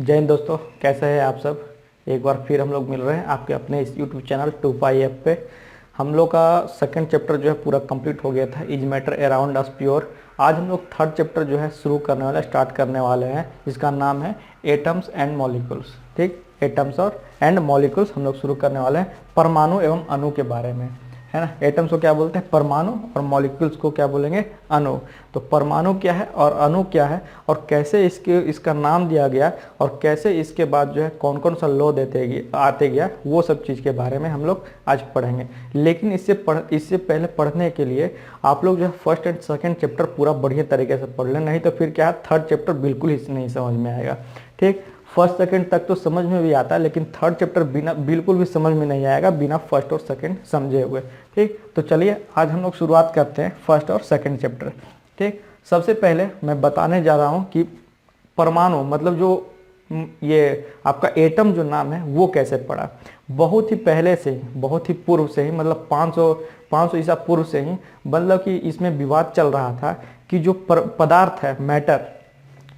जय हिंद दोस्तों, कैसे हैं आप सब। एक बार फिर हम लोग मिल रहे हैं आपके अपने इस यूट्यूब चैनल 2 पे। हम लोग का सेकंड चैप्टर जो है पूरा कंप्लीट हो गया था, is matter around us pure. आज हम लोग थर्ड चैप्टर जो है शुरू करने वाले, स्टार्ट करने वाले हैं, जिसका नाम है एटम्स एंड मॉलिक्यूल्स। ठीक, एटम्स और एंड मॉलिक्यूल्स हम लोग शुरू करने वाले हैं, परमाणु एवं अणु के बारे में, है ना। एटम्स को क्या बोलते हैं, परमाणु, और मॉलिक्यूल्स को क्या बोलेंगे, अणु। तो परमाणु क्या है और अणु क्या है, और कैसे इसका नाम दिया गया, और कैसे इसके बाद जो है कौन कौन सा लॉ आते गया, वो सब चीज़ के बारे में हम लोग आज पढ़ेंगे। लेकिन इससे पहले पढ़ने के लिए आप लोग जो है फर्स्ट एंड सेकेंड चैप्टर पूरा बढ़िया तरीके से पढ़ लें, नहीं तो फिर क्या है, थर्ड चैप्टर बिल्कुल ही नहीं समझ में आएगा। ठीक, फर्स्ट सेकंड तक तो समझ में भी आता है, लेकिन थर्ड चैप्टर बिल्कुल भी समझ में नहीं आएगा बिना फर्स्ट और सेकंड समझे हुए। ठीक, तो चलिए आज हम लोग शुरुआत करते हैं फर्स्ट और सेकंड चैप्टर। ठीक, सबसे पहले मैं बताने जा रहा हूँ कि परमाणु मतलब जो ये आपका एटम जो नाम है वो कैसे पड़ा। बहुत ही पहले से ही, बहुत ही पूर्व से ही, मतलब 500 ईसा पूर्व से ही, मतलब कि इसमें विवाद चल रहा था कि जो पदार्थ है, मैटर,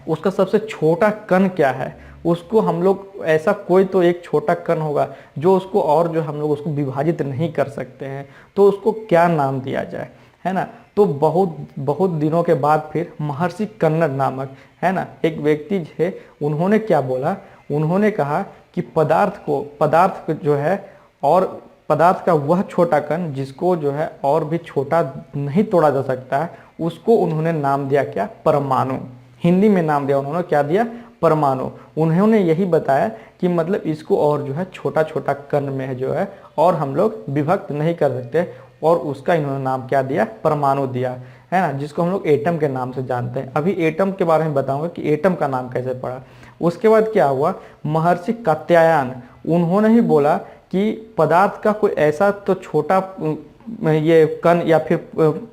उसका सबसे छोटा कण क्या है। उसको हम लोग, ऐसा कोई तो एक छोटा कण होगा जो उसको, और जो हम लोग उसको विभाजित नहीं कर सकते हैं, तो उसको क्या नाम दिया जाए, है ना। तो बहुत बहुत दिनों के बाद फिर महर्षि कन्नड़ नामक, है ना, एक व्यक्ति थे, उन्होंने क्या बोला, उन्होंने कहा कि पदार्थ जो है, और पदार्थ का वह छोटा कण जिसको जो है और भी छोटा नहीं तोड़ा जा सकता है, उसको उन्होंने नाम दिया क्या, परमाणु। हिंदी में नाम दिया उन्होंने, क्या दिया, परमाणु। उन्होंने यही बताया कि मतलब इसको और जो है छोटा छोटा कण में जो है और हम लोग विभक्त नहीं कर सकते, और उसका इन्होंने नाम क्या दिया, परमाणु दिया, है ना, जिसको हम लोग एटम के नाम से जानते हैं। अभी एटम के बारे में बताऊंगा कि एटम का नाम कैसे पड़ा। उसके बाद क्या हुआ, महर्षि कात्यायन, उन्होंने ही बोला कि पदार्थ का कोई ऐसा तो छोटा ये कण या फिर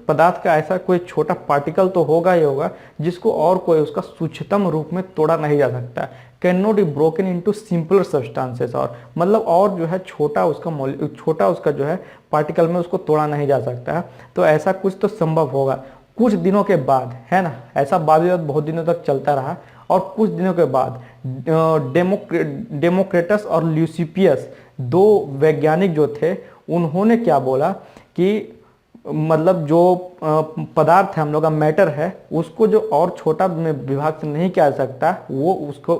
पदार्थ का ऐसा कोई छोटा पार्टिकल तो होगा ही होगा जिसको और कोई उसका सूक्ष्मतम रूप में तोड़ा नहीं जा सकता, can not be broken into simpler substances, और मतलब और जो है छोटा उसका जो है पार्टिकल में उसको तोड़ा नहीं जा सकता है। तो ऐसा कुछ तो संभव होगा। कुछ दिनों के बाद, है ना, ऐसा वाद विवाद बहुत दिनों तक चलता रहा, और कुछ दिनों के बाद डेमोक्रेटस और ल्यूसिपियस, दो वैज्ञानिक जो थे, उन्होंने क्या बोला कि मतलब जो पदार्थ है, हम लोग का मैटर है, उसको जो और छोटा में विभाजित नहीं किया जा सकता, वो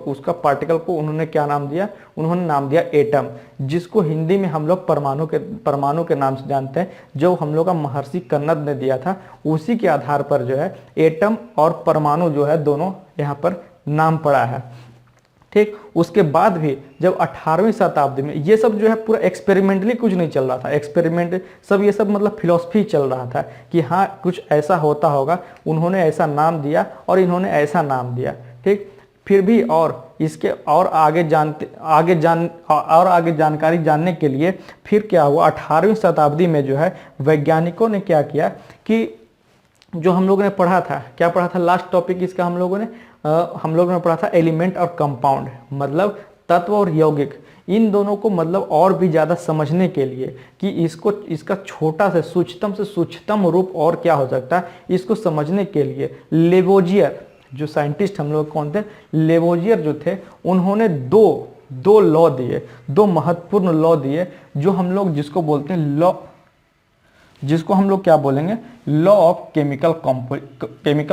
उसका पार्टिकल को उन्होंने क्या नाम दिया, उन्होंने नाम दिया एटम, जिसको हिंदी में हम लोग परमाणु के नाम से जानते हैं, जो हम लोग का महर्षि कन्नड़ ने दिया था। उसी के आधार पर जो है एटम और परमाणु जो है दोनों यहाँ पर नाम पड़ा है। ठीक, उसके बाद भी जब 18वीं शताब्दी में ये सब जो है पूरा एक्सपेरिमेंटली कुछ नहीं चल रहा था, एक्सपेरिमेंट सब, ये सब मतलब फिलॉसफी चल रहा था कि हाँ कुछ ऐसा होता होगा, उन्होंने ऐसा नाम दिया और इन्होंने ऐसा नाम दिया। ठीक, फिर भी और इसके और आगे जानकारी जानने के लिए फिर क्या हुआ, 18वीं शताब्दी में जो है वैज्ञानिकों ने क्या किया कि जो हम लोगों ने पढ़ा था, क्या पढ़ा था, लास्ट टॉपिक इसका हम लोगों ने पढ़ा था एलिमेंट और कंपाउंड, मतलब तत्व और यौगिक। इन दोनों को मतलब और भी ज़्यादा समझने के लिए कि इसका छोटा से सूक्ष्मतम रूप और क्या हो सकता है, इसको समझने के लिए लेवोजियर, जो साइंटिस्ट हम लोग कौन थे, लेवोजियर जो थे, उन्होंने दो लॉ दिए, दो महत्वपूर्ण लॉ दिए, जो हम लोग जिसको बोलते हैं लॉ, जिसको हम लोग क्या बोलेंगे, लॉ ऑफ केमिकल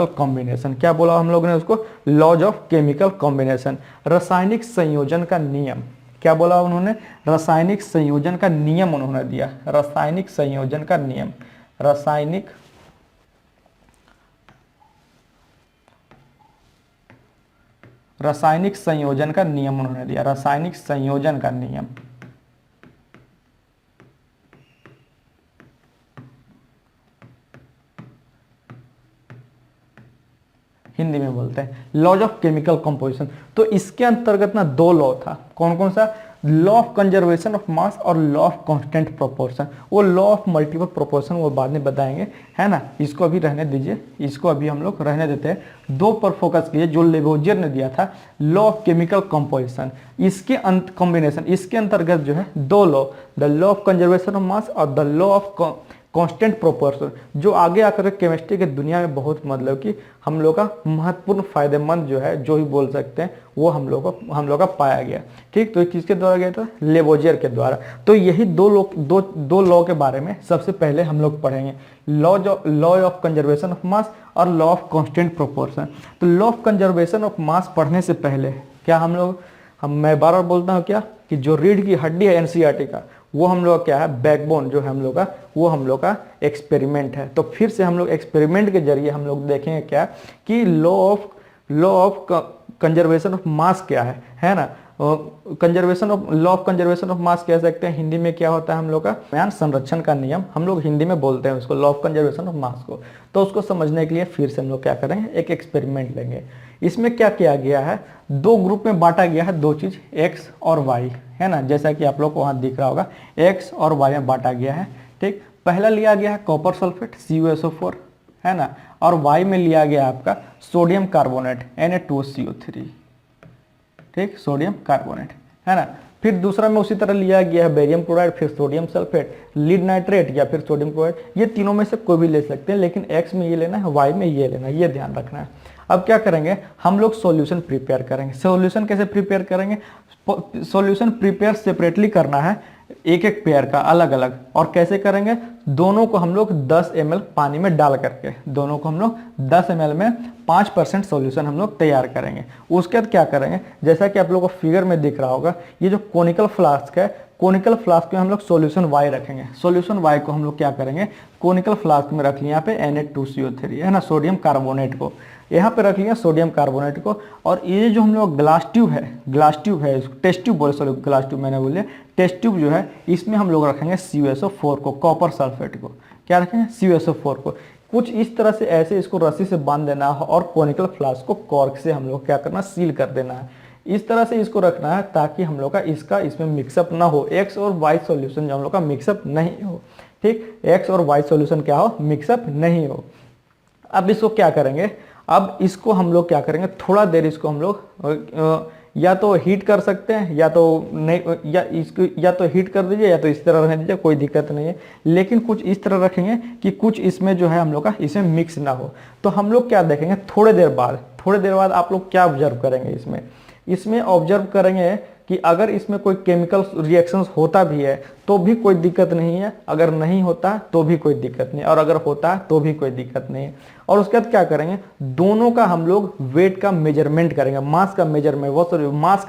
कॉम्बिनेशन। क्या बोला हम लोग ने उसको, लॉज ऑफ केमिकल कॉम्बिनेशन, रासायनिक संयोजन का नियम। क्या बोला उन्होंने, रासायनिक संयोजन का नियम उन्होंने दिया, रासायनिक संयोजन का नियम, रासायनिक संयोजन का नियम उन्होंने दिया, रासायनिक संयोजन का नियम। हिंदी में बोलते हैं लॉज ऑफ केमिकल कंपोजिशन। तो इसके अंतर्गत ना दो लॉ था, कौन कौन सा, law of conservation of mass और लॉ ऑफ कांस्टेंट प्रोपोर्शन। वो लॉ ऑफ मल्टीपल प्रोपोर्शन वो बाद में बताएंगे, है ना, इसको अभी रहने दीजिए, इसको अभी हम लोग रहने देते हैं। दो पर फोकस कीजिए, जो लेवोजियर ने दिया था लॉ ऑफ केमिकल कंपोजिशन, इसके कॉम्बिनेशन, इसके अंतर्गत जो है दो law, the law of conservation of mass और the law of constant proportion, जो आगे आकर केमिस्ट्री के दुनिया में बहुत मतलब कि हम लोग का महत्वपूर्ण फायदेमंद जो है, जो ही बोल सकते हैं, वो हम लोग का पाया गया। ठीक, तो किसके द्वारा गया था? लेवोजियर के द्वारा। तो यही दो लॉ के बारे में सबसे पहले हम लोग पढ़ेंगे, law of conservation of mass और लॉ ऑफ कांस्टेंट प्रोपोर्शन। तो लॉ ऑफ कंजर्वेशन ऑफ मास पढ़ने से पहले क्या मैं बार बार बोलता हूँ क्या, कि जो रीढ़ की हड्डी है एनसीईआरटी का, वो हम लोग क्या है, बैकबोन जो है हम लोग का, वो हम लोग का एक्सपेरिमेंट है। तो फिर से हम लोग एक्सपेरिमेंट के जरिए हम लोग देखेंगे क्या, कि लॉ ऑफ कंजर्वेशन ऑफ मास क्या है ना। लॉ ऑफ कंजर्वेशन ऑफ मास कह सकते हैं, हिंदी में क्या होता है हम लोग का, म्यान संरक्षण का नियम, हम लोग हिंदी में बोलते हैं उसको, लॉ ऑफ कंजर्वेशन ऑफ मास को। तो उसको समझने के लिए फिर से हम लोग क्या करेंगे, एक एक्सपेरिमेंट लेंगे। इसमें क्या किया गया है, दो ग्रुप में बांटा गया है, दो चीज एक्स और वाई, है ना, जैसा कि आप लोग को वहां दिख रहा होगा, एक्स और वाई में बांटा गया है। ठीक, पहला लिया गया है कॉपर सल्फेट CuSO4, है ना, और वाई में लिया गया आपका सोडियम कार्बोनेट Na2CO3। ठीक, सोडियम कार्बोनेट, है ना। फिर दूसरा में उसी तरह लिया गया है बेरियम क्लोराइड, फिर सोडियम सल्फेट, लीड नाइट्रेट या फिर सोडियम क्लोराइड। ये तीनों में से कोई भी ले सकते हैं, लेकिन एक्स में ये लेना है, वाई में ये लेना है, ये ध्यान रखना है। अब क्या करेंगे, हम लोग सॉल्यूशन प्रिपेयर करेंगे। सॉल्यूशन कैसे प्रिपेयर करेंगे, सॉल्यूशन प्रिपेयर सेपरेटली करना है, एक एक पेयर का अलग अलग। और कैसे करेंगे, दोनों को हम लोग 10 ml पानी में डाल करके, दोनों को हम लोग 10 ml में 5% सॉल्यूशन हम लोग तैयार करेंगे। उसके बाद क्या करेंगे, जैसा कि आप लोगों को फिगर में दिख रहा होगा, ये जो कोनिकल फ्लास्क है, कोनिकल फ्लास्क में हम लोग सॉल्यूशन वाई रखेंगे। सॉल्यूशन वाई को हम लोग क्या करेंगे, कोनिकल फ्लास्क में रख लिया यहाँ पे Na2CO3, है ना, सोडियम कार्बोनेट को यहाँ पे रख लिया, सोडियम कार्बोनेट को। और ये जो हम लोग ग्लास ट्यूब है, टेस्ट ट्यूब बोले, सॉरी ग्लास ट्यूब मैंने बोले, टेस्ट ट्यूब जो है, इसमें हम लोग रखेंगे CuSO4 को, कॉपर सल्फेट को। क्या रखेंगे, CuSO4 को। कुछ इस तरह से ऐसे इसको रस्सी से बांध देना है और कोनिकल फ्लास्क को कॉर्क से हम लोग क्या करना, सील कर देना है। इस तरह से इसको रखना है ताकि हम लोग का इसमें मिक्सअप ना हो, एक्स और वाई सॉल्यूशन जो हम लोग का मिक्सअप नहीं हो। ठीक, एक्स और वाई सॉल्यूशन क्या हो, मिक्सअप नहीं हो। अब इसको क्या करेंगे, अब इसको हम लोग क्या करेंगे, थोड़ा देर इसको हम लोग या तो हीट कर सकते हैं, या तो नहीं, या तो हीट कर दीजिए, या तो इस तरह रहने दीजिए, कोई दिक्कत नहीं है। लेकिन कुछ इस तरह रखेंगे कि कुछ इसमें जो है हम लोग का इसमें मिक्स ना हो। तो हम लोग क्या देखेंगे, थोड़े देर बाद आप लोग क्या ऑब्जर्व करेंगे, इसमें ऑब्जर्व करेंगे कि अगर इसमें कोई केमिकल रिएक्शंस होता भी है तो भी कोई दिक्कत नहीं है, अगर नहीं होता तो भी कोई दिक्कत नहीं, और अगर होता है तो भी कोई दिक्कत नहीं है। और उसके बाद क्या करेंगे, दोनों का हम लोग वेट का मेजरमेंट करेंगे, मास का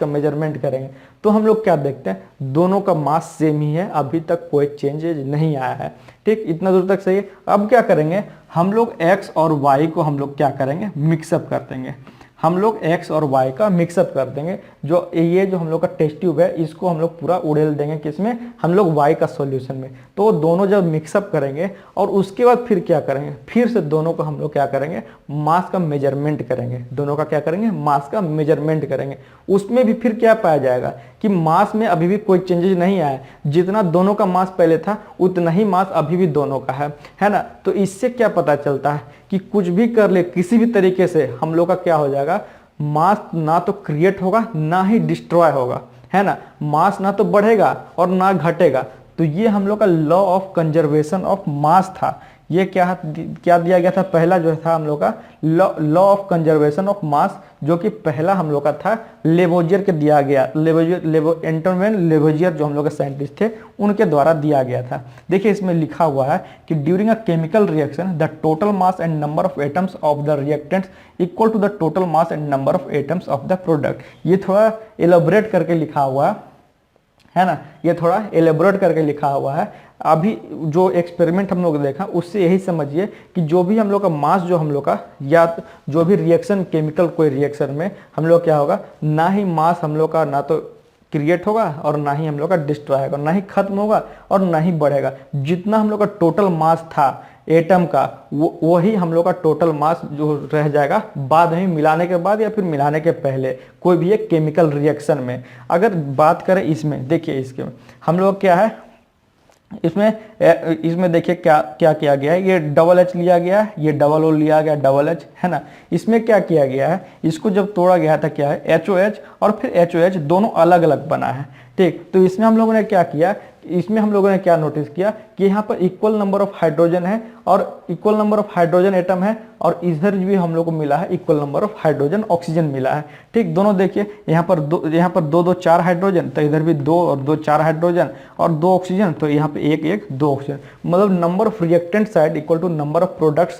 मेजरमेंट करेंगे। तो हम लोग क्या देखते हैं, दोनों का मास सेम ही है, अभी तक कोई चेंजेज नहीं आया है। ठीक, इतना दूर तक सही है। अब क्या करेंगे, हम लोग एक्स और वाई को हम लोग क्या करेंगे, मिक्सअप कर देंगे। हम लोग एक्स और वाई का मिक्सअप कर देंगे। ये जो हम लोग का टेस्ट ट्यूब है, इसको हम लोग पूरा उड़ेल देंगे किसमें, हम लोग वाई का सॉल्यूशन में। तो दोनों जब मिक्सअप करेंगे और उसके बाद फिर क्या करेंगे, फिर से दोनों को हम लोग क्या करेंगे, मास का मेजरमेंट करेंगे। दोनों का क्या करेंगे, मास का मेजरमेंट करेंगे। उसमें भी फिर क्या पाया जाएगा कि मास में अभी भी कोई चेंजेस नहीं आया, जितना दोनों का मास पहले था उतना ही मास अभी भी दोनों का है ना। तो इससे क्या पता चलता है कि कुछ भी कर ले, किसी भी तरीके से हम लोग का क्या हो जाएगा, मास ना तो क्रिएट होगा ना ही डिस्ट्रॉय होगा, है ना। मास ना तो बढ़ेगा और ना घटेगा। तो ये हम लोग का लॉ ऑफ कंजर्वेशन ऑफ मास था। ये क्या दिया गया था, पहला जो था हम लोग का लॉ ऑफ कंजर्वेशन ऑफ मास, जो कि पहला हम लोग का था लेवोजियर के दिया गया, एंटोन लेवोजियर जो हम लोग के साइंटिस्ट थे, उनके द्वारा दिया गया था। देखिए इसमें लिखा हुआ है कि during a chemical reaction the total mass and number of atoms of the reactants equal to the total mass and number of atoms of the product. ये थोड़ा एलोबरेट करके लिखा हुआ है ना, ये थोड़ा एलेबोरेट करके लिखा हुआ है। अभी जो एक्सपेरिमेंट हम लोग देखा उससे यही समझिए कि जो भी हम लोग का मास, जो हम लोग का, या जो भी रिएक्शन, केमिकल कोई रिएक्शन में हम लोग क्या होगा, ना ही मास हम लोग का ना तो क्रिएट होगा और ना ही हम लोग का डिस्ट्रॉय होगा, ना ही खत्म होगा और ना ही बढ़ेगा। जितना हम लोग का टोटल मास था एटम का, वही हम लोग का टोटल मास जो रह जाएगा बाद में मिलाने के बाद या फिर मिलाने के पहले कोई भी एक केमिकल रिएक्शन में। अगर बात करें इसमें, देखिए इसके हम लोग क्या है, इसमें देखिए क्या किया गया है, ये डबल एच लिया गया है, ये डबल ओ लिया गया, डबल एच, है ना। इसमें क्या किया गया है, इसको जब तोड़ा गया था क्या है, HOH और फिर HOH दोनों अलग अलग बना है। ठीक, तो इसमें हम लोगों ने क्या किया, इसमें हम लोगों ने क्या नोटिस किया कि यहाँ पर इक्वल नंबर ऑफ हाइड्रोजन है और equal number of hydrogen atom है, और इधर भी हम लोग को मिला है equal number of hydrogen oxygen मिला है। ठीक, दोनों देखिए, यहाँ पर दो दो चार हाइड्रोजन, तो इधर भी 2 और 2 4 हाइड्रोजन और 2 ऑक्सीजन, तो यहाँ पे 1 1 2 ऑक्सीजन। मतलब number of reactant side equal to number of product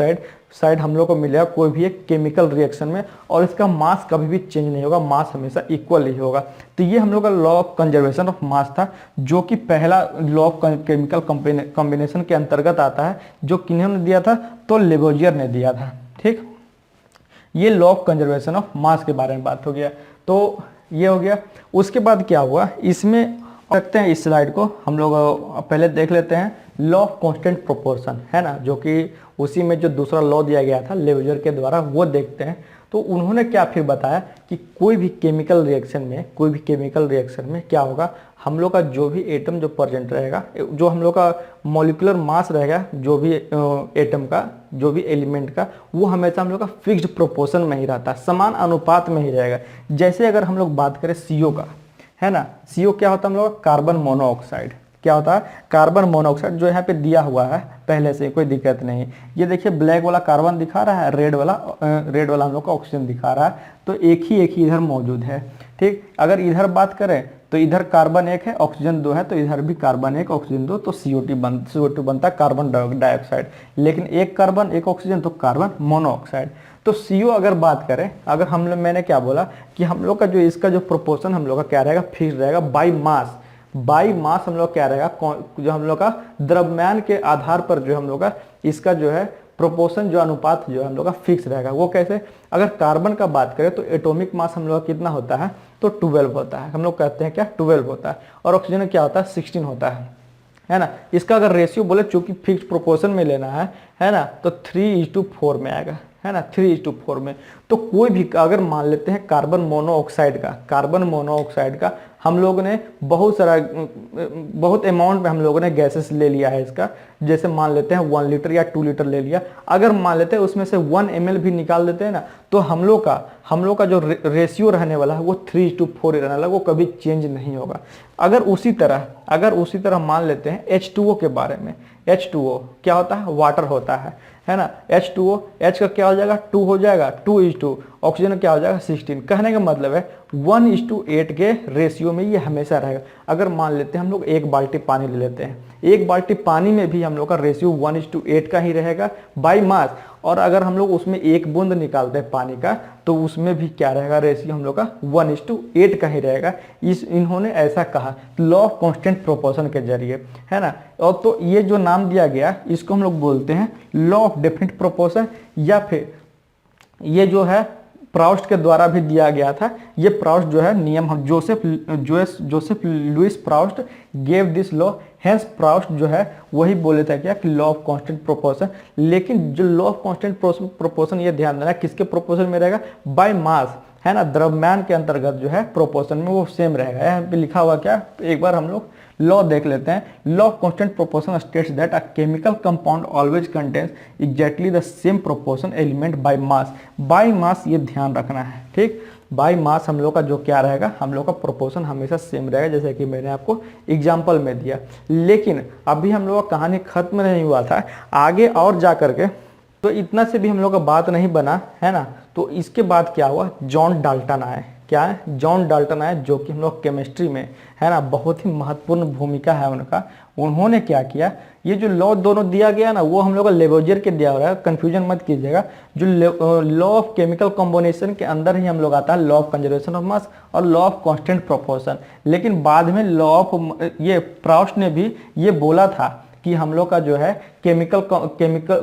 side हम लोग को मिलेगा कोई भी एक केमिकल रिएक्शन में, और इसका मास कभी भी चेंज नहीं होगा, मास हमेशा इक्वल ही होगा। तो ये हम लोग का लॉ ऑफ कंजर्वेशन ऑफ मास था, जो कि पहला लॉ ऑफ केमिकल कॉम्बिनेशन के अंतर्गत आता है, जो किन्होंने दिया था, तो लेबोजियर ने दिया था। ठीक, ये लॉ ऑफ कंजर्वेशन ऑफ मास के बारे में बात हो गया, तो ये हो गया। उसके बाद क्या हुआ, इसमें रखते हैं इस स्लाइड को, हम लोग पहले देख लेते हैं लॉ ऑफ कांस्टेंट प्रोपोर्शन, है ना, जो कि उसी में जो दूसरा लॉ दिया गया था लेबोजियर के द्वारा, वो देखते हैं। तो उन्होंने क्या फिर बताया कि कोई भी केमिकल रिएक्शन में क्या होगा, हम लोग का जो भी एटम जो प्रेजेंट रहेगा, जो हम लोग का मॉलिक्यूलर मास रहेगा, जो भी एटम का, जो भी एलिमेंट का, वो हमेशा हम लोग का फिक्स्ड प्रोपोर्शन में ही रहता है, समान अनुपात में ही रहेगा। जैसे अगर हम लोग बात करें CO का, है ना, CO क्या होता है हम लोग का, कार्बन मोनोऑक्साइड। क्या होता है, कार्बन मोनोऑक्साइड, जो यहाँ पे दिया हुआ है पहले से, कोई दिक्कत नहीं। ये देखिए ब्लैक वाला कार्बन दिखा रहा है, रेड वाला हम लोग का ऑक्सीजन दिखा रहा है, तो एक ही इधर मौजूद है। ठीक, अगर इधर बात करें तो इधर कार्बन 1 है, ऑक्सीजन 2 है, तो इधर भी कार्बन 1 ऑक्सीजन 2, तो CO2 बनता है कार्बन डाइऑक्साइड। लेकिन एक कार्बन 1 ऑक्सीजन, तो कार्बन मोनोऑक्साइड। तो CO अगर बात करें, अगर मैंने क्या बोला कि हम लोग का जो इसका जो प्रोपोर्शन हम लोग का क्या रहेगा, फिक्स रहेगा बाई मास हम लोग क्या रहेगा, जो हम लोग का द्रव्यमान के आधार पर जो हम लोग का इसका जो है प्रोपोर्शन, जो अनुपात जो हम लोग का फिक्स रहेगा। वो कैसे, अगर कार्बन का बात करें तो एटॉमिक मास हम लोग का कितना होता है, तो 12 होता है, हम लोग कहते हैं क्या 12 होता है, और ऑक्सीजन क्या होता है 16 होता है ना। इसका अगर रेशियो बोले, चूंकि फिक्स प्रोपोर्शन में लेना है ना, तो 3:4 में आएगा, है ना, 3:4 में। तो कोई भी अगर मान लेते हैं कार्बन मोनोऑक्साइड का हम लोगों ने बहुत अमाउंट में हम लोगों ने गैसेस ले लिया है इसका, जैसे मान लेते हैं 1 लीटर या 2 लीटर ले लिया, अगर मान लेते हैं उसमें से 1 ml भी निकाल देते हैं ना, तो हम लोग का जो रेशियो रहने वाला है वो 3:4 रहने वाला, वो कभी चेंज नहीं होगा। अगर उसी तरह मान लेते हैं H2O के बारे में, H2O क्या होता है, वाटर होता है ना। H2O, H का क्या हो जाएगा 2 हो जाएगा, 2:2, ऑक्सीजन क्या हो जाएगा 16। कहने का मतलब है 1:8 के रेशियो में ये हमेशा रहेगा। अगर मान लेते हैं हम लोग 1 बाल्टी पानी ले लेते हैं, 1 बाल्टी पानी में भी हम लोग का रेशियो 1:8 का ही रहेगा बाई मास, और अगर हम लोग उसमें 1 बूंद निकालते हैं पानी का, तो उसमें भी क्या रहेगा, रेशियो हम लोग का 1:8 का ही रहेगा। इन्होंने ऐसा कहा लॉ ऑफ कांस्टेंट प्रोपोर्शन के जरिए, है ना। और तो ये जो नाम दिया गया, इसको हम लोग बोलते हैं लॉ ऑफ डेफिनिट प्रोपोर्शन, या फिर ये जो है प्राउस्ट के द्वारा भी दिया गया था। ये प्राउस्ट जो है नियम, हम Joseph Louis Proust gave this law, hence Proust जो है वही बोले थे क्या कि लॉ ऑफ कांस्टेंट प्रोपोर्शन। लेकिन जो लॉ ऑफ कांस्टेंट प्रोपोर्शन, ये ध्यान देना किसके प्रोपोर्शन में रहेगा, बाय मास, है ना, द्रव्यमान के अंतर्गत जो है प्रोपोर्शन में वो सेम रहेगा। यहाँ पे लिखा हुआ क्या, एक बार हम लोग लॉ देख लेते हैं। Law of constant proportion states that a chemical compound always contains exactly the same proportion element by mass. By mass ये ध्यान रखना है, ठीक। बाय मास हम लोग का जो क्या रहेगा, हम लोग का प्रोपोर्शन हमेशा सेम रहेगा, जैसे कि मैंने आपको एग्जाम्पल में दिया। लेकिन अभी हम लोग का कहानी खत्म नहीं हुआ था, आगे और जा करके तो इतना से भी हम लोग का बात नहीं बना, है ना। तो इसके बाद क्या हुआ, जॉन डाल्टन आए। क्या है, जॉन डाल्टन आए, जो कि हम लोग केमिस्ट्री में, है ना, बहुत ही महत्वपूर्ण भूमिका है उनका। उन्होंने क्या किया, ये जो लॉ दोनों दिया गया ना, वो हम लोग का लेबोजियर के दिया हुआ है, कंफ्यूजन मत कीजिएगा। जो लॉ ऑफ केमिकल कॉम्बिनेशन के अंदर ही हम लोग आता है law of conservation of mass और लॉ ऑफ कांस्टेंट प्रोपोर्शन। लेकिन बाद में लॉ ऑफ ये प्राउस्ट ने भी ये बोला था कि हम लोग का जो है केमिकल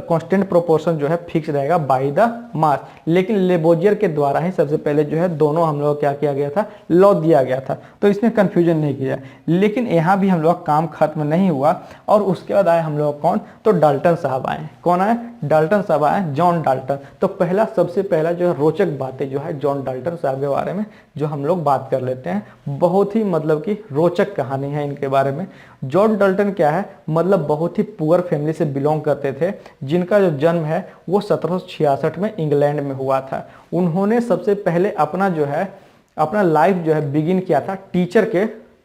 कांस्टेंट प्रोपोर्शन जो है फिक्स रहेगा बाय द मास। लेकिन लेबोजियर के द्वारा ही सबसे पहले जो है दोनों हम लोग क्या किया गया था, लॉ दिया गया था, तो इसमें कंफ्यूजन नहीं किया। लेकिन यहाँ भी हम लोग काम खत्म नहीं हुआ, और उसके बाद आए हम लोग कौन, तो डाल्टन साहब आए। कौन आए, डाल्टन साहब आए, जॉन डाल्टन। तो सबसे पहला जो है रोचक बातें जो है जॉन डाल्टन साहब के बारे में जो हम लोग बात कर लेते हैं। बहुत ही मतलब कि रोचक कहानी है इनके बारे में। जॉन डाल्टन क्या है, मतलब बहुत ही पुअर फैमिली से बिलोंग करते थे, जिनका जो जन्म है वो 1766 में इंग्लैंड में हुआ था। उन्होंने सबसे पहले अपना लाइफ जो है बिगिन किया था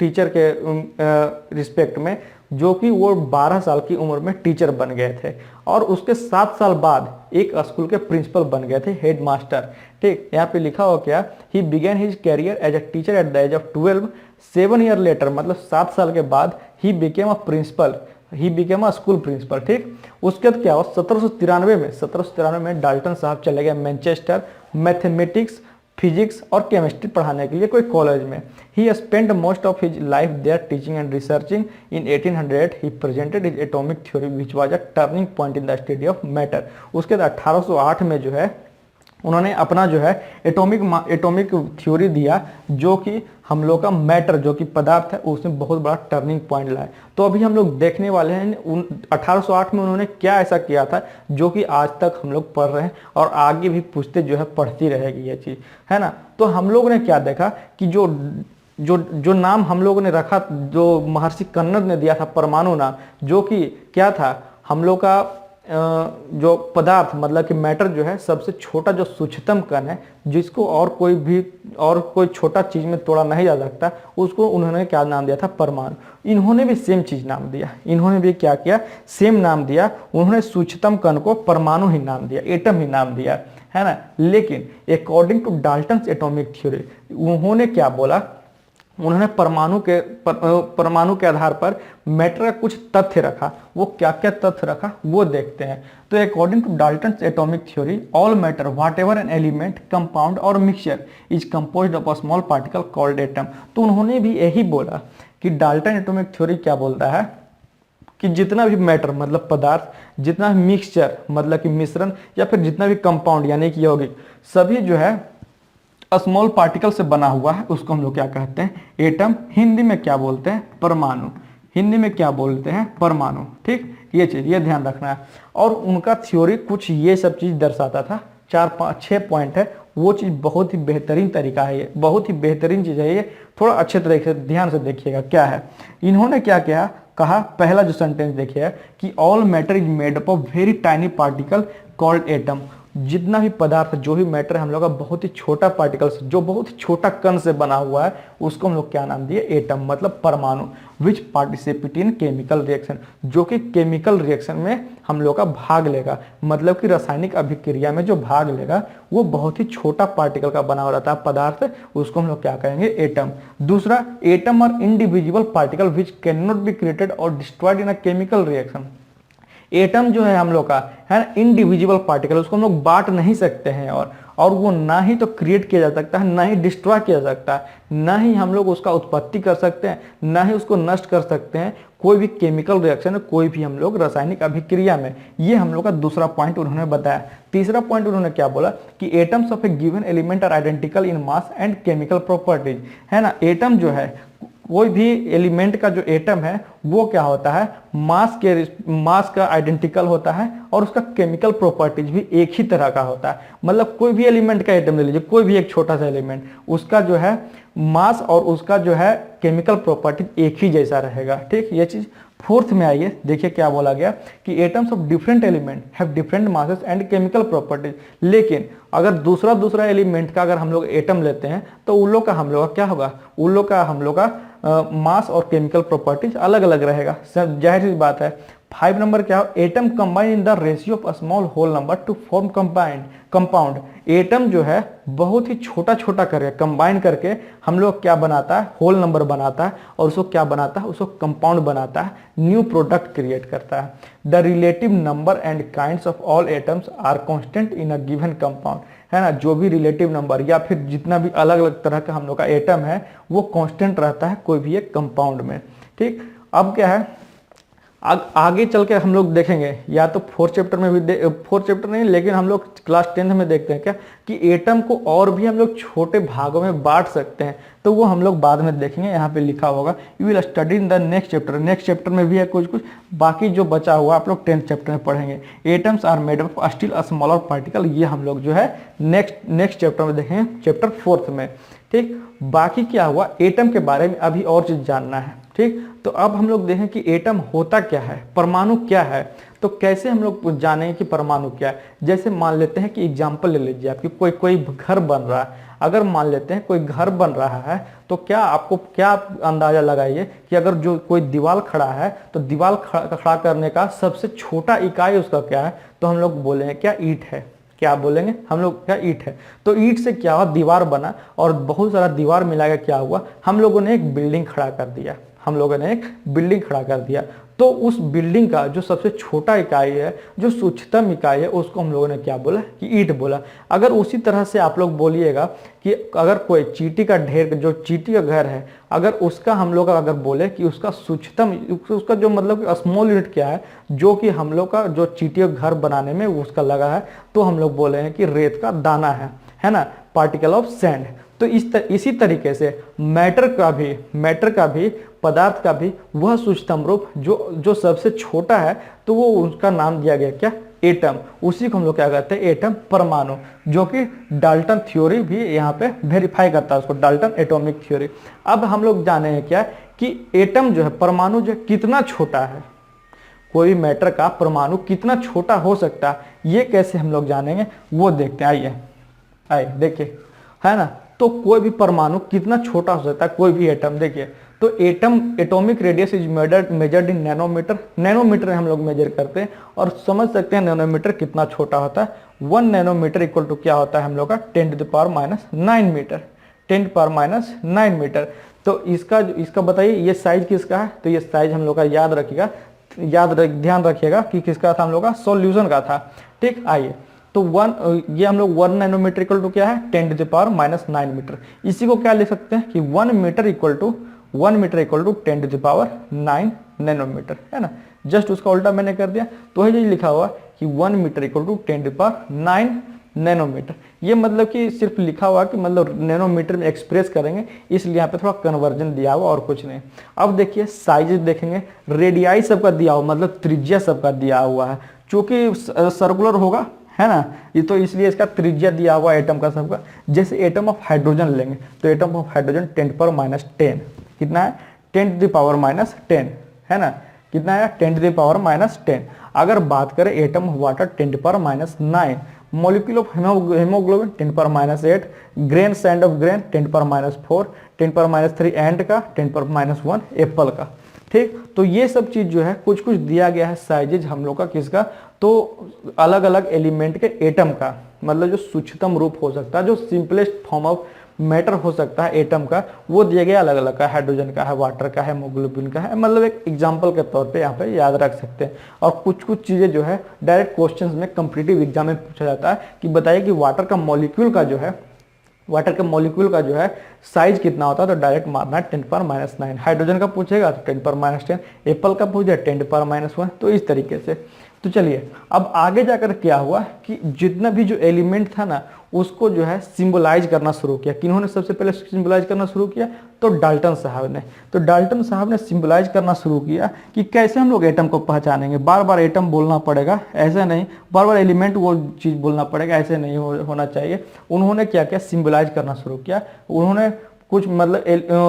टीचर के रिस्पेक्ट में, जो कि वो 12 साल की उम्र में टीचर बन गए थे और उसके 7 साल बाद एक स्कूल के प्रिंसिपल बन गए थे, हेड मास्टर। ठीक, यहाँ पे लिखा हो क्या, he began his career as a teacher at the age of 12, 7 year later, मतलब 7 साल के बाद he became a principal, he became a school principal. ठीक, उसके बाद क्या हुआ, 1793 में डाल्टन साहब चले गए मैनचेस्टर मैथमेटिक्स, फिजिक्स और केमिस्ट्री पढ़ाने के लिए कोई कॉलेज में। ही spent most of his life there teaching and researching. In 1800 he presented his atomic theory which was a turning point in the study of matter. उसके बाद 1808 में जो है उन्होंने अपना जो है एटॉमिक थ्योरी दिया, जो कि हम लोग का मैटर जो कि पदार्थ है उसमें बहुत बड़ा टर्निंग पॉइंट लाया। तो अभी हम लोग देखने वाले हैं 1808 में उन्होंने क्या ऐसा किया था जो कि आज तक हम लोग पढ़ रहे हैं और आगे भी पूछते जो है पढ़ती रहेगी ये चीज़, है ना। तो हम लोगों ने क्या देखा कि जो नाम हम लोगों ने रखा, जो महर्षि कन्नड़ ने दिया था परमाणु नाम, जो कि क्या था, हम लोग का जो पदार्थ मतलब कि मैटर जो है सबसे छोटा जो सूक्ष्मतम कण है, जिसको और कोई छोटा चीज में तोड़ा नहीं जा सकता, उसको उन्होंने क्या नाम दिया था, परमाणु। इन्होंने भी सेम चीज नाम दिया, इन्होंने भी क्या किया, सेम नाम दिया। उन्होंने सूक्ष्मतम कण को परमाणु ही नाम दिया, एटम ही नाम दिया, है ना। लेकिन according to Dalton's atomic theory, उन्होंने क्या बोला, उन्होंने परमाणु के आधार पर मैटर का कुछ तथ्य रखा। वो क्या क्या तथ्य रखा वो देखते हैं। तो according to Dalton's atomic theory, all matter whatever an element, compound और mixture is composed of a small particle called atom. तो उन्होंने भी यही बोला कि डाल्टन एटॉमिक थ्योरी क्या बोलता है कि जितना भी मैटर मतलब पदार्थ, जितना भी मिक्सचर मतलब कि मिश्रण, या फिर जितना भी कंपाउंड यानी कि यौगिक, सभी जो है स्मॉल पार्टिकल से बना हुआ है, उसको हम लोग क्या कहते हैं, एटम। हिंदी में क्या बोलते हैं, परमाणु। हिंदी में क्या बोलते हैं, परमाणु। ठीक, ये चीज ये ध्यान रखना है। और उनका थ्योरी कुछ ये सब चीज दर्शाता था, 4-5-6 पॉइंट है। वो चीज बहुत ही बेहतरीन तरीका है, ये बहुत ही बेहतरीन चीज है ये। थोड़ा अच्छे तरीके से ध्यान से देखिएगा क्या है। इन्होंने क्या किया, कहा, पहला जो सेंटेंस देखिए कि all matter is made up of very tiny particle called atom. जितना भी पदार्थ, जो भी मैटर है हम लोग का बहुत ही छोटा पार्टिकल से, जो बहुत ही छोटा कण से बना हुआ है, उसको हम लोग क्या नाम दिए, एटम मतलब परमाणु। विच पार्टिसिपेट इन केमिकल रिएक्शन, जो कि केमिकल रिएक्शन में हम लोग का भाग लेगा, मतलब कि रासायनिक अभिक्रिया में जो भाग लेगा वो बहुत ही छोटा पार्टिकल का बना हुआ रहता है पदार्थ, उसको हम लोग क्या कहेंगे, एटम। दूसरा, एटम और individual particle which can not be created और destroyed in a chemical reaction. Atom जो है हम लोग का है ना, इंडिविजुअल पार्टिकल, उसको हम लोग बांट नहीं सकते हैं और वो ना ही तो क्रिएट किया जा सकता है, ना ही डिस्ट्रॉय किया जा सकता है, ना ही हम लोग उसका उत्पत्ति कर सकते हैं, ना ही उसको नष्ट कर सकते हैं कोई भी केमिकल रिएक्शन, कोई भी हम लोग रासायनिक अभिक्रिया में। ये हम लोग का दूसरा पॉइंट उन्होंने बताया। तीसरा पॉइंट उन्होंने क्या बोला कि atoms of a given element are identical in mass and chemical properties, है ना। एटम जो है, कोई भी एलिमेंट का जो एटम है वो क्या होता है, मास का आइडेंटिकल होता है और उसका केमिकल प्रॉपर्टीज भी एक ही तरह का होता है। मतलब कोई भी एलिमेंट का एटम ले लीजिए, कोई भी एक छोटा सा एलिमेंट, उसका जो है मास और उसका जो है केमिकल प्रॉपर्टीज एक ही जैसा रहेगा। ठीक, ये चीज। फोर्थ में आइए, देखिए क्या बोला गया कि atoms of different element have different masses and chemical properties. लेकिन अगर दूसरा एलिमेंट का अगर हम लोग एटम लेते हैं तो उन लोग का हम लोग का क्या होगा, उन लोग का हम लोग का मास और केमिकल प्रॉपर्टीज अलग अलग रहेगा, जाहिर सी बात है। 5 नंबर क्या हो, atom combine in the ratio of a small whole number to form compound. Atom जो है बहुत ही छोटा छोटा करके कंबाइन करके हम लोग क्या बनाता है, होल नंबर बनाता है और उसको क्या बनाता है, उसको कंपाउंड बनाता है, न्यू प्रोडक्ट क्रिएट करता है। The relative number and kinds of all atoms are constant in a given compound, है ना। जो भी रिलेटिव नंबर या फिर जितना भी अलग अलग तरह का हम लोग का एटम है वो कांस्टेंट रहता है कोई भी एक कंपाउंड में। ठीक, अब क्या है, आगे चल के हम लोग देखेंगे, या तो 4th चैप्टर में भी 4th चैप्टर नहीं, लेकिन हम लोग क्लास 10th में देखते हैं क्या कि एटम को और भी हम लोग छोटे भागों में बांट सकते हैं, तो वो हम लोग बाद में देखेंगे। यहाँ पे लिखा होगा you will study in the next chapter. Next chapter में भी है कुछ, बाकी जो बचा हुआ आप लोग 10th चैप्टर में पढ़ेंगे। Atoms are made of still a smaller particle, ये हम लोग जो है नेक्स्ट चैप्टर में देखेंगे, चैप्टर 4th में। ठीक, बाकी क्या हुआ, एटम के बारे में अभी और चीज जानना है। ठीक, तो अब हम लोग देखें कि एटम होता क्या है, परमाणु क्या है। तो कैसे हम लोग जानें कि परमाणु क्या है। जैसे मान लेते हैं कि एग्जाम्पल ले लीजिए, आपकी कोई घर बन रहा है, अगर मान लेते हैं कोई घर बन रहा है तो क्या आप अंदाजा लगाइए कि अगर जो कोई दीवार खड़ा है तो दीवार खड़ा करने का सबसे छोटा इकाई उसका क्या है, तो हम लोग बोलेंगे क्या, ईंट है। क्या बोलेंगे हम लोग, क्या, ईंट है। तो ईंट से क्या हुआ, दीवार बना और बहुत सारा दीवार मिलाकर क्या हुआ, हम लोगों ने एक बिल्डिंग खड़ा कर दिया, हम लोगों ने एक बिल्डिंग खड़ा कर दिया। तो उस बिल्डिंग का जो सबसे छोटा इकाई है, जो सूक्ष्मतम इकाई है, उसको हम लोगों ने क्या बोला कि ईंट बोला। अगर उसी तरह से आप लोग बोलिएगा कि अगर कोई चींटी का ढेर, जो चींटी का घर है, अगर उसका हम लोग अगर बोले कि उसका सूक्ष्मतम, उसका जो मतलब स्मॉल यूनिट क्या है, जो कि हम लोग का जो चींटी का घर बनाने में उसका लगा है, तो हम लोग बोले हैं कि रेत का दाना है ना, पार्टिकल ऑफ सैंड। तो इसी तरीके से मैटर का भी पदार्थ का भी वह सूक्ष्मतम रूप जो सबसे छोटा है, तो वो उसका नाम दिया गया क्या, एटम। उसी को हम लोग क्या कहते हैं, एटम, परमाणु, जो कि डाल्टन थ्योरी भी यहाँ पे वेरीफाई करता है उसको, डाल्टन एटॉमिक थ्योरी। अब हम लोग जाने हैं क्या कि एटम जो है, परमाणु जो कितना छोटा है, कोई मैटर का परमाणु कितना छोटा हो सकता है, ये कैसे हम लोग जानेंगे वो देखते हैं। आइए देखिए, है ना। तो कोई भी परमाणु कितना छोटा हो सकता है, कोई भी एटम, देखिए तो atomic radius is measured in nanometer. Nanometer हम लोग मेजर करते हैं और समझ सकते हैं नैनोमीटर कितना छोटा होता है। 1 नैनोमीटर इक्वल टू क्या होता है हम लोग का 10⁻⁹ मीटर, 10⁻⁹ मीटर। तो इसका बताइए ये साइज किसका है, तो ये साइज हम लोग का याद रखिएगा, ध्यान रखिएगा कि किसका था, हम लोग का सॉल्यूशन का था। ठीक, आइए तो ये हम लोग 1 नैनोमीटर इक्वल टू क्या है 10⁻⁹ मीटर। इसी को क्या लिख सकते हैं कि 1 मीटर इक्वल टू 10⁻⁹ नैनोमीटर, है ना। जस्ट उसका उल्टा मैंने कर दिया, तो है ये लिखा हुआ कि 1 मीटर इक्वल टू 10⁹ नैनोमीटर। ये मतलब कि सिर्फ लिखा हुआ कि मतलब नैनोमीटर में एक्सप्रेस करेंगे, इसलिए यहाँ पे थोड़ा कन्वर्जन दिया हुआ और कुछ नहीं। अब देखिए साइज देखेंगे, रेडियाई सबका दिया हुआ, मतलब त्रिज्या सबका दिया हुआ है, चूंकि सर्कुलर होगा, है ना, ये तो इसलिए इसका त्रिज्या दिया हुआ एटम का सबका। जैसे एटम ऑफ हाइड्रोजन लेंगे तो एटम ऑफ हाइड्रोजन 10⁻⁻10 कितना है 10⁻⁻10, है ना, कितना है 10⁻⁻10। अगर बात करें atom of water 10⁻⁹, molecule of haemoglobin 10⁻8, grain sand of grain 10⁻4, 10⁻3 एंट का, 10⁻1 एप्पल का। ठीक, तो ये सब चीज जो है कुछ दिया गया है साइजेज हम लोग का किसका, तो अलग अलग एलिमेंट के एटम का, मतलब जो सूक्ष्मतम रूप हो सकता है, जो सिंपलेस्ट फॉर्म ऑफ मैटर हो सकता है एटम का, वो दिया गया अलग अलग का, हाइड्रोजन का है, वाटर का है, हेमोग्लोबिन का है, मतलब एक एग्जांपल के तौर पे यहाँ पे याद रख सकते हैं। और कुछ चीजें जो है डायरेक्ट क्वेश्चंस में कॉम्पिटिटिव एग्जाम में पूछा जाता है कि बताइए कि वाटर का मॉलिक्यूल का जो है साइज कितना होता है, तो डायरेक्ट मारना है 10⁻⁹। हाइड्रोजन का पूछेगा तो 10⁻10, एप्पल का पूछेगा 10⁻1। तो इस तरीके से। तो चलिए अब आगे जाकर क्या हुआ कि जितना भी जो एलिमेंट था ना, उसको जो है सिंबलाइज करना शुरू किया। किन्होंने सबसे पहले सिंबलाइज करना शुरू किया, तो डाल्टन साहब ने। तो डाल्टन साहब ने सिंबलाइज करना शुरू किया कि कैसे हम लोग एटम को पहचानेंगे। बार बार एटम बोलना पड़ेगा, ऐसे नहीं, बार बार एलिमेंट वो चीज़ बोलना पड़ेगा, ऐसे नहीं होना चाहिए। उन्होंने क्या किया, सिंबलाइज करना शुरू किया। उन्होंने कुछ मतलब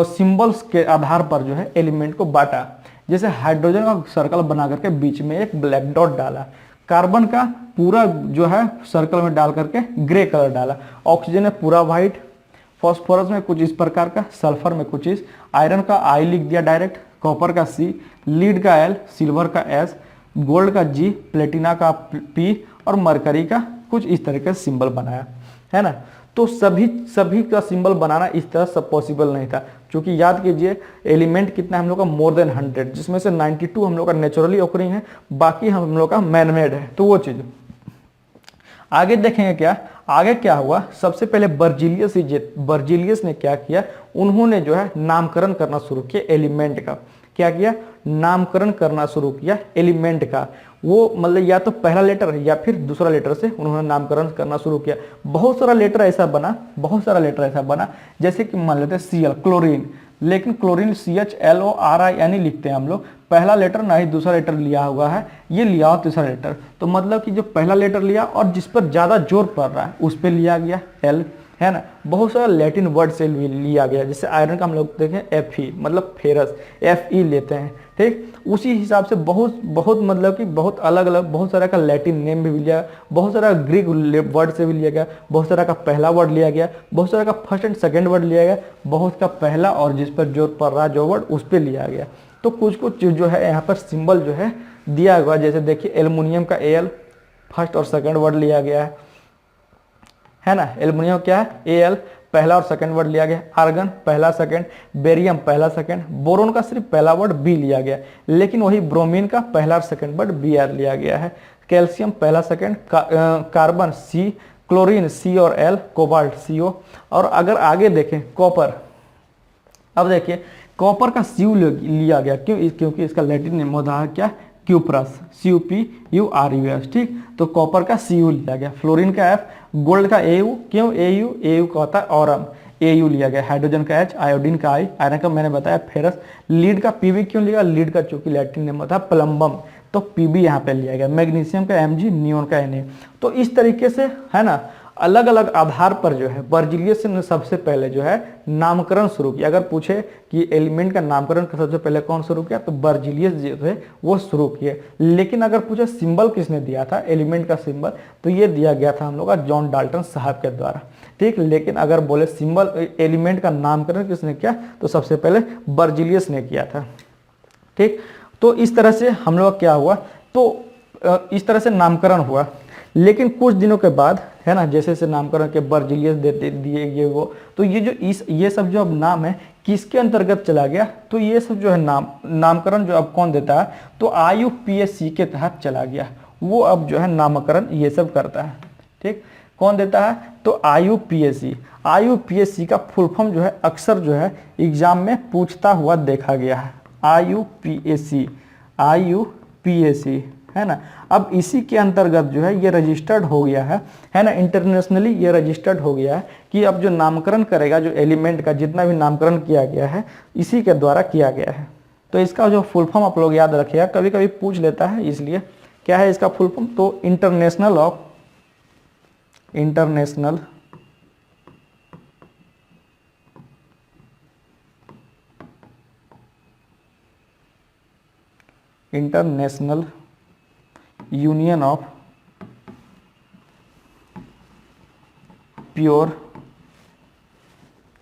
सिंबल्स के आधार पर जो है एलिमेंट को बांटा। जैसे हाइड्रोजन का सर्कल बना करके बीच में एक ब्लैक डॉट डाला, कार्बन का पूरा जो है सर्कल में डाल करके ग्रे कलर डाला, ऑक्सीजन में पूरा व्हाइट, फॉस्फोरस में कुछ इस प्रकार का, सल्फर में कुछ इस, आयरन का आई लिख दिया डायरेक्ट, कॉपर का सी, लीड का एल, सिल्वर का एस, गोल्ड का जी, प्लेटिना का पी और मरकरी का कुछ इस तरह का सिंबल बनाया, है ना। तो सभी का सिंबल बनाना इस तरह सब पॉसिबल नहीं था, क्योंकि याद कीजिए एलिमेंट कितना है हम लोग का, मोर देन 100, जिसमें से 92 हम लोग का नेचुरली ऑकरिंग है, बाकी हम लोग का मैनमेड है। तो वो चीज आगे देखेंगे क्या, आगे क्या हुआ। सबसे पहले बर्जीलियस ने क्या किया, उन्होंने जो है नामकरण करना शुरू किया एलिमेंट का। क्या किया, नामकरण करना शुरू किया एलिमेंट का। वो मतलब या तो पहला लेटर या फिर दूसरा लेटर से उन्होंने नामकरण करना शुरू किया। बहुत सारा लेटर ऐसा बना, जैसे कि मान लेते हैं Cl, क्लोरीन, लेकिन क्लोरीन CHLORIN लिखते हैं हम लोग, पहला लेटर ना ही दूसरा लेटर लिया हुआ है, ये लिया हुआ तीसरा लेटर। तो मतलब कि जो पहला लेटर लिया और जिस पर ज्यादा जोर पड़ रहा है उस पर लिया गया L, है ना, बहुत सारा लैटिन वर्ड से लिया गया। जैसे आयरन का हम लोग देखें Fe मतलब फेरस, Fe लेते हैं, ठीक। उसी हिसाब से बहुत बहुत मतलब कि बहुत अलग अलग बहुत सारा का लैटिन नेम भी लिया, बहुत सारा ग्रीक वर्ड से भी लिया गया, बहुत सारा का पहला वर्ड लिया गया, बहुत सारा का फर्स्ट एंड सेकेंड वर्ड लिया गया, बहुत का पहला और जिस पर जोर पड़ रहा जो वर्ड उस पर लिया गया। तो कुछ कुछ जो है यहाँ पर सिंबल जो है दिया हुआ, जैसे देखिए एल्युमिनियम का Al फर्स्ट और सेकेंड वर्ड लिया गया है ना, एल्युमिनियम क्या है Al पहला और सेकंड वर्ड लिया गया, आर्गन पहला सेकंड, बेरियम पहला सेकंड, बोरोन का सिर्फ पहला वर्ड बी लिया गया, लेकिन वही ब्रोमीन का पहला और सेकंड वर्ड Br लिया गया है। कैल्शियम पहला second, carbon C, chlorine C और L, कोबाल्ट CO। और अगर आगे देखें कॉपर, अब देखिए कॉपर का Cu लिया गया, क्योंकि इसका लैटिन नेम होता है क्या, क्यूप्रस, CuPrus, ठीक। तो कॉपर का Cu लिया गया, फ्लोरीन का F, गोल्ड का Au, क्यों Au का होता है ऑरम, Au लिया गया, हाइड्रोजन का H, आयोडीन का I, आयरन का मैंने बताया फेरस, लीड का Pb क्यों लिया, लीड का चूंकि लैटिन नेम होता है प्लम्बम, तो Pb यहाँ पे लिया गया, मैग्नीशियम का Mg, नियोन का Na। तो इस तरीके से है ना, अलग अलग आधार पर जो है बर्जिलियस ने सबसे पहले जो है नामकरण शुरू किया। अगर पूछे कि एलिमेंट का नामकरण सबसे पहले कौन शुरू किया, तो बर्जिलियस जो है वो शुरू किए। लेकिन अगर पूछे सिंबल किसने दिया था एलिमेंट का सिंबल, तो ये दिया गया था हम लोग का जॉन डाल्टन साहब के द्वारा, ठीक। लेकिन अगर बोले सिंबल एलिमेंट का नामकरण किसने किया, तो सबसे पहले बर्जिलियस ने किया था, ठीक। तो इस तरह से हम लोग क्या हुआ, तो इस तरह से नामकरण हुआ। लेकिन कुछ दिनों के बाद है ना, जैसे से नामकरण के बर्जिलियस दिए ये वो, तो ये जो ये सब जो अब नाम है किसके अंतर्गत चला गया, तो ये सब जो है नामकरण जो अब कौन देता है, तो IUPAC के तहत चला गया। वो अब जो है नामकरण ये सब करता है, ठीक। कौन देता है, तो IUPAC का फुल फॉर्म जो है अक्सर जो है एग्जाम में पूछता हुआ देखा गया है, IUPAC है ना। अब इसी के अंतर्गत जो है ये रजिस्टर्ड हो गया है ना, इंटरनेशनली ये रजिस्टर्ड हो गया है कि अब जो नामकरण करेगा, जो एलिमेंट का जितना भी नामकरण किया गया है इसी के द्वारा किया गया है। तो इसका जो फुल फॉर्म आप लोग याद रखिएगा, कभी कभी पूछ लेता है, इसलिए क्या है इसका फुल फॉर्म, तो international union of pure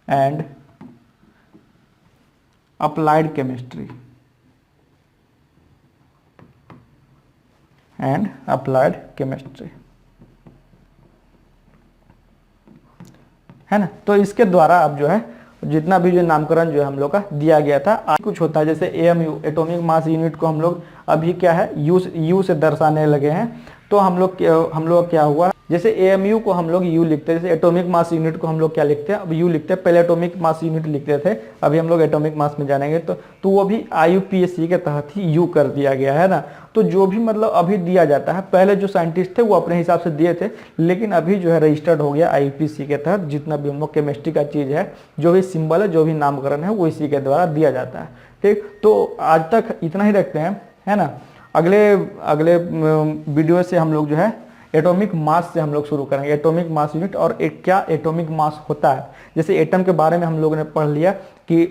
and applied chemistry है ना। तो इसके द्वारा अब जो है जितना भी जो नामकरण जो है हम लोग का दिया गया था, कुछ होता है जैसे AMU एटॉमिक मास यूनिट को हम लोग अभी क्या है यू से दर्शाने लगे हैं। तो हम लोग क्या हुआ, जैसे AMU को हम लोग U लिखते हैं, जैसे एटॉमिक मास यूनिट को हम लोग क्या लिखते हैं, अब U लिखते हैं। पहले एटॉमिक मास यूनिट लिखते थे, अभी हम लोग एटॉमिक मास में जानेंगे तो वो भी IUPAC के तहत ही U कर दिया गया है ना। तो जो भी मतलब अभी दिया जाता है, पहले जो साइंटिस्ट थे वो अपने हिसाब से दिए थे, लेकिन अभी जो है रजिस्टर्ड हो गया IUPAC के तहत। जितना भी हम लोग केमिस्ट्री का चीज़ है, जो भी सिंबल है, जो भी नामकरण है, वो इसी के द्वारा दिया जाता है, ठीक। तो आज तक इतना ही रखते हैं, है ना। अगले वीडियो से हम लोग जो है एटॉमिक मास से हम लोग शुरू करेंगे, एटॉमिक मास यूनिट और क्या एटॉमिक मास होता है। जैसे एटम के बारे में हम लोगों ने पढ़ लिया कि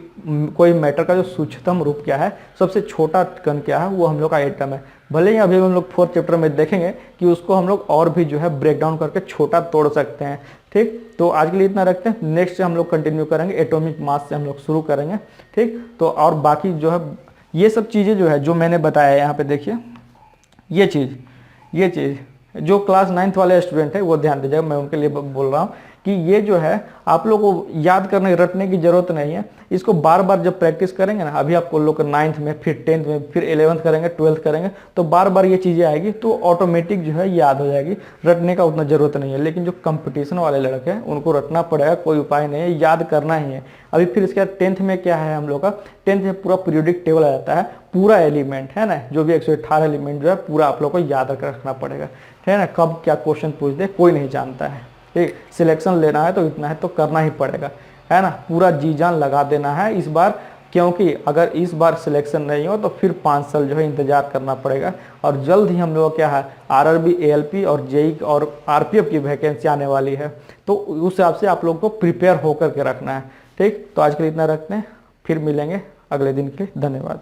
कोई मैटर का जो सूक्ष्मतम रूप क्या है, सबसे छोटा कण क्या है, वो हम लोग का एटम है। भले ही अभी हम लोग 4th चैप्टर में देखेंगे कि उसको हम लोग और भी जो है ब्रेक डाउन करके छोटा तोड़ सकते हैं, ठीक। तो आज के लिए इतना रखते हैं, नेक्स्ट से हम लोग कंटिन्यू करेंगे, एटॉमिक मास से हम लोग शुरू करेंगे, ठीक। तो और बाकी जो है ये सब चीज़ें जो है जो मैंने बताया यहाँ पे देखिए, ये चीज़ जो क्लास 9th वाले स्टूडेंट है वो ध्यान दीजिएगा, मैं उनके लिए बोल रहा हूँ कि ये जो है आप लोग को याद करने रटने की जरूरत नहीं है। इसको बार बार जब प्रैक्टिस करेंगे ना, अभी आपको लोग 9th में, फिर 10th में, फिर 11th करेंगे, 12th करेंगे, तो बार बार ये चीज़ें आएगी तो ऑटोमेटिक जो है याद हो जाएगी, रटने का उतना ज़रूरत नहीं है। लेकिन जो कंपटीशन वाले लड़के हैं उनको रटना पड़ेगा, कोई उपाय नहीं है, याद करना ही है। अभी फिर इसके बाद 10th में क्या है हम लोग का, 10th में पूरा पीरियोडिक टेबल आ जाता है, पूरा एलिमेंट है ना, जो भी 118 एलिमेंट जो है पूरा आप लोग को याद रखना पड़ेगा, है ना। कब क्या क्वेश्चन पूछ दे कोई नहीं जानता है, ठीक। सिलेक्शन लेना है तो इतना है तो करना ही पड़ेगा, है ना। पूरा जी जान लगा देना है इस बार, क्योंकि अगर इस बार सिलेक्शन नहीं हो तो फिर 5 साल जो है इंतज़ार करना पड़ेगा। और जल्द ही हम लोग क्या है आरआरबी, एएलपी और जेई और आरपीएफ की वैकेंसी आने वाली है, तो उस हिसाब से आप लोग को प्रिपेयर होकर के रखना है। ठीक, तो आज के लिए इतना रखते हैं, फिर मिलेंगे अगले दिन के। धन्यवाद।